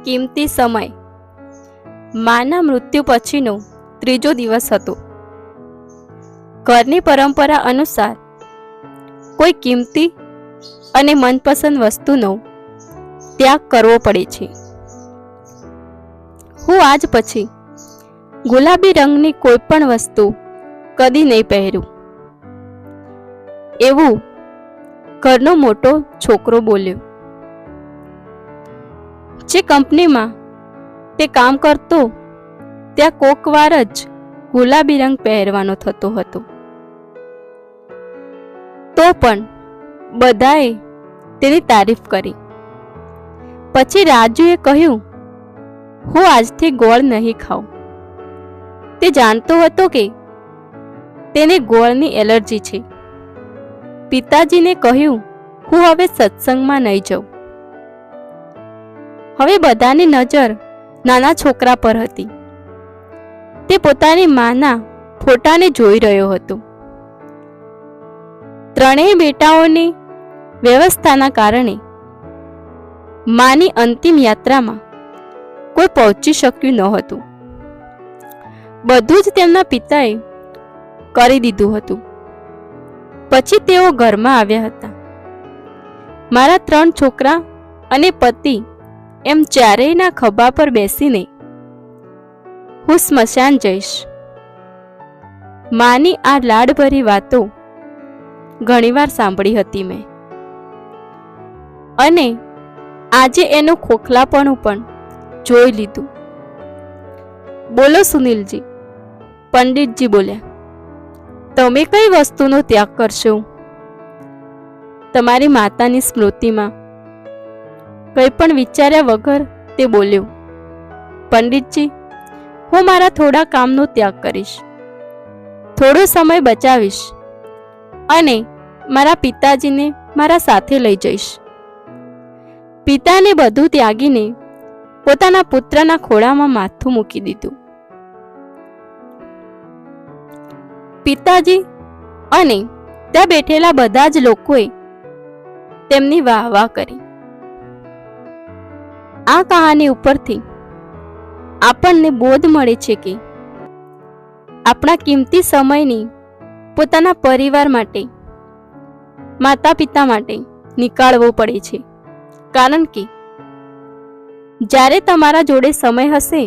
કિંમતી સમય. માના મૃત્યુ પછીનો ત્રીજો દિવસ હતો. ઘરની પરંપરા અનુસાર કોઈ કિંમતી અને મનપસંદ વસ્તુનો ત્યાગ કરવો પડે છે. હું આજ પછી ગુલાબી રંગની કોઈ પણ વસ્તુ કદી નહીં પહેરું, એવું ઘરનો મોટો છોકરો બોલ્યો. જે કંપનીમાં તે કામ કરતો ત્યાં કોક વાર જ ગુલાબી રંગ પહેરવાનો થતો હતો. તો પણ બધાએ તેની તારીફ કરી. પછી રાજુએ કહ્યું, હું આજથી ગોળ નહીં ખાઉં. તે જાણતો હતો કે તેને ગોળની એલર્જી છે. પિતાજીને કહ્યું, હું હવે સત્સંગમાં નહીં જાઉં. હવે બધાની નજર નાના છોકરા પર હતી. તે પોતાની માના ફોટાને જોઈ રહ્યો હતો. ત્રણેય બેટાઓની વ્યવસ્થાના કારણે માની અંતિમ યાત્રામાં કોઈ પહોંચી શક્યું ન હતું. બધું જ તેમના પિતાએ કરી દીધું હતું. પછી તેઓ ઘરમાં આવ્યા હતા. મારા 3 છોકરા અને પતિ એમ ચારેયના ખભા પર બેસીને, હું સ્મશાન જઈશ. માની આ લાડભરી વાતો ઘણીવાર સાંભળી હતી મેં, અને આજે એનું ખોખલાપણું પણ જોઈ લીધું. બોલો સુનિલજી, પંડિતજી બોલ્યા. તમે કઈ વસ્તુનો ત્યાગ કરશો? તમારી માતાની સ્મૃતિમાં કંઈ પણ વિચાર્યા વગર તે બોલ્યો. પંડિતજી, હું મારા થોડા કામનો ત્યાગ કરીશ, થોડો સમય બચાવીશ અને મારા પિતાજીને મારા સાથે લઈ જઈશ. પિતાને બધું ત્યાગીને પોતાના પુત્રના ખોળામાં માથું મૂકી દીધું. પિતાજી અને ત્યાં બેઠેલા બધા જ લોકોએ તેમની વાહ કરી. આ કહાની ઉપરથી આપણને બોધ મળે છે કે આપણા કિંમતી સમયની પોતાના પરિવાર માટે, માતા પિતા માટે નીકાળવો પડે છે. કારણ કે જ્યારે તમારા જોડે સમય હશે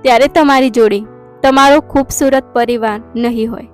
ત્યારે તમારી જોડે તમારો ખૂબસૂરત પરિવાર નહીં હોય.